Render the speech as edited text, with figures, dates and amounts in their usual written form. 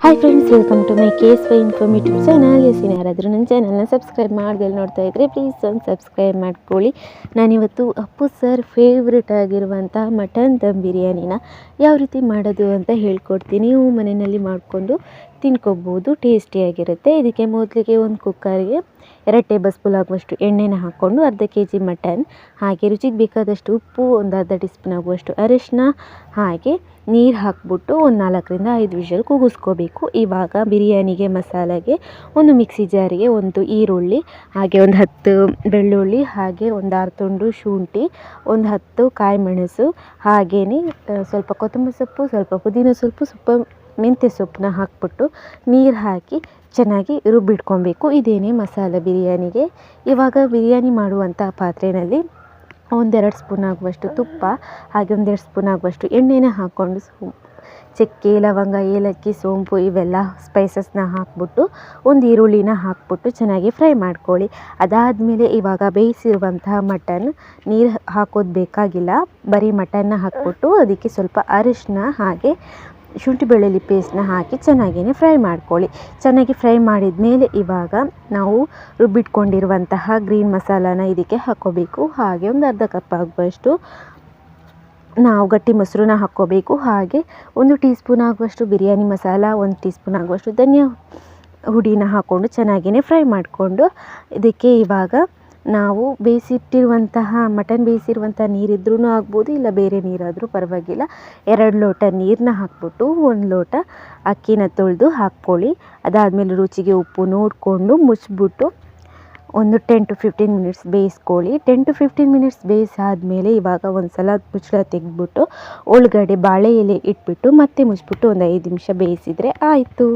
Hi friends, welcome to my KSY informative channel. ಯಾರಾದರೂ ನನ್ನ ಚಾನಲ್ನ ಸಬ್ಸ್ಕ್ರೈಬ್ ಮಾಡ್ದೆ ನೋಡ್ತಾ ಇದ್ದರೆ ಪ್ಲೀಸ್ ಒಂದು ಸಬ್ಸ್ಕ್ರೈಬ್ ಮಾಡ್ಕೊಳ್ಳಿ. ನಾನಿವತ್ತು ಅಪ್ಪು ಸರ್ ಫೇವ್ರೆಟ್ ಆಗಿರುವಂಥ ಮಟನ್ ದಮ್ ಬಿರಿಯಾನಿನ ಯಾವ ರೀತಿ ಮಾಡೋದು ಅಂತ ಹೇಳ್ಕೊಡ್ತೀನಿ. ನೀವು ಮನೆಯಲ್ಲಿ ಮಾಡಿಕೊಂಡು ತಿನ್ಕೋಬೋದು, ಟೇಸ್ಟಿಯಾಗಿರುತ್ತೆ. ಇದಕ್ಕೆ ಮೊದಲಿಗೆ ಒಂದು ಕುಕ್ಕರ್ಗೆ 2 ಟೇಬಲ್ ಸ್ಪೂನ್ ಆಗುವಷ್ಟು ಎಣ್ಣೆನ ಹಾಕ್ಕೊಂಡು ಅರ್ಧ kg ಮಟನ್, ಹಾಗೆ ರುಚಿಗೆ ಬೇಕಾದಷ್ಟು ಉಪ್ಪು, ಒಂದು ಅರ್ಧ ಟೀ ಸ್ಪೂನ್ ಆಗುವಷ್ಟು ಅರಿಶಿನ, ಹಾಗೆ ನೀರು ಹಾಕ್ಬಿಟ್ಟು ಒಂದು 4ರಿಂದ 5 ವಿಷಲ್ ಕೂಗಿಸ್ಕೋಬೇಕು. ಇವಾಗ ಬಿರಿಯಾನಿಗೆ ಮಸಾಲೆಗೆ ಒಂದು ಮಿಕ್ಸಿ ಜಾರಿಗೆ ಒಂದು ಈರುಳ್ಳಿ, ಹಾಗೆ ಒಂದು 10 ಬೆಳ್ಳುಳ್ಳಿ, ಹಾಗೆ ಒಂದು 6 ತುಂಡು ಶುಂಠಿ, ಒಂದು 10 ಕಾಯಿ ಮೆಣಸು, ಹಾಗೆಯೇ ಸ್ವಲ್ಪ ಕೊತ್ತಂಬರಿ ಸೊಪ್ಪು, ಸ್ವಲ್ಪ ಪುದೀನ ಸೊಪ್ಪು, ಸ್ವಲ್ಪ ಮೆಂತ್ಯ ಸೊಪ್ಪನ್ನ ಹಾಕ್ಬಿಟ್ಟು ನೀರು ಹಾಕಿ ಚೆನ್ನಾಗಿ ರುಬ್ಬಿಟ್ಕೊಬೇಕು. ಇದೇನೇ ಮಸಾಲೆ ಬಿರಿಯಾನಿಗೆ. ಇವಾಗ ಬಿರಿಯಾನಿ ಮಾಡುವಂಥ ಪಾತ್ರೆಯಲ್ಲಿ 1-2 ಸ್ಪೂನ್ ಆಗುವಷ್ಟು ತುಪ್ಪ, ಹಾಗೆ 1-2 ಸ್ಪೂನ್ ಆಗುವಷ್ಟು ಎಣ್ಣೆನ ಹಾಕ್ಕೊಂಡು ಚಕ್ಕೆ, ಲವಂಗ, ಏಲಕ್ಕಿ, ಸೋಂಪು ಇವೆಲ್ಲ ಸ್ಪೈಸಸ್ನ ಹಾಕ್ಬಿಟ್ಟು ಒಂದು ಈರುಳ್ಳಿನ ಹಾಕ್ಬಿಟ್ಟು ಚೆನ್ನಾಗಿ ಫ್ರೈ ಮಾಡ್ಕೊಳ್ಳಿ. ಅದಾದಮೇಲೆ ಇವಾಗ ಬೇಯಿಸಿರುವಂತಹ ಮಟನ್, ನೀರು ಹಾಕೋದು ಬೇಕಾಗಿಲ್ಲ, ಬರೀ ಮಟನ್ನ ಹಾಕ್ಬಿಟ್ಟು ಅದಕ್ಕೆ ಸ್ವಲ್ಪ ಅರಿಶಿನ ಹಾಗೆ ಶುಂಠಿ ಬೆಳ್ಳುಳ್ಳಿ ಪೇಸ್ಟ್ನ ಹಾಕಿ ಚೆನ್ನಾಗೇ ಫ್ರೈ ಮಾಡ್ಕೊಳ್ಳಿ. ಚೆನ್ನಾಗಿ ಫ್ರೈ ಮಾಡಿದ ಮೇಲೆ ಇವಾಗ ನಾವು ರುಬ್ಬಿಟ್ಕೊಂಡಿರುವಂತಹ ಗ್ರೀನ್ ಮಸಾಲಾನ ಇದಕ್ಕೆ ಹಾಕ್ಕೋಬೇಕು. ಹಾಗೆ ಒಂದು ಅರ್ಧ ಕಪ್ ಆಗುವಷ್ಟು ನಾವು ಗಟ್ಟಿ ಮೊಸರನ್ನ ಹಾಕ್ಕೋಬೇಕು. ಹಾಗೆ 1 ಟೀ ಸ್ಪೂನ್ ಆಗುವಷ್ಟು ಬಿರಿಯಾನಿ ಮಸಾಲ, 1 ಟೀ ಸ್ಪೂನ್ ಆಗುವಷ್ಟು ಧನಿಯಾ ಹುಡಿನ ಹಾಕ್ಕೊಂಡು ಚೆನ್ನಾಗೇ ಫ್ರೈ ಮಾಡಿಕೊಂಡು ಇದಕ್ಕೆ ಇವಾಗ ನಾವು ಬೇಯಿಸಿಟ್ಟಿರುವಂತಹ ಮಟನ್ ಬೇಯಿಸಿರುವಂಥ ನೀರಿದ್ರೂ ಆಗ್ಬೋದು, ಇಲ್ಲ ಬೇರೆ ನೀರಾದರೂ ಪರವಾಗಿಲ್ಲ. 2 ಲೋಟ ನೀರನ್ನ ಹಾಕ್ಬಿಟ್ಟು 1 ಲೋಟ ಅಕ್ಕಿನ ತೊಳೆದು ಹಾಕ್ಕೊಳ್ಳಿ. ಅದಾದಮೇಲೆ ರುಚಿಗೆ ಉಪ್ಪು ನೋಡಿಕೊಂಡು ಮುಚ್ಚಿಬಿಟ್ಟು ಒಂದು 10 to 15 ಮಿನಿಟ್ಸ್ ಬೇಯಿಸ್ಕೊಳ್ಳಿ. 10 to 15 ಮಿನಿಟ್ಸ್ ಬೇಯಿಸಾದ್ಮೇಲೆ ಇವಾಗ ಒಂದು ಸಲ ಮುಚ್ಚಳ ತೆಗೆದ್ಬಿಟ್ಟು ಒಳಗಡೆ ಬಾಳೆ ಎಲೆ ಇಟ್ಬಿಟ್ಟು ಮತ್ತೆ ಮುಚ್ಚಿಬಿಟ್ಟು ಒಂದು 5 ನಿಮಿಷ ಬೇಯಿಸಿದರೆ ಆಯಿತು.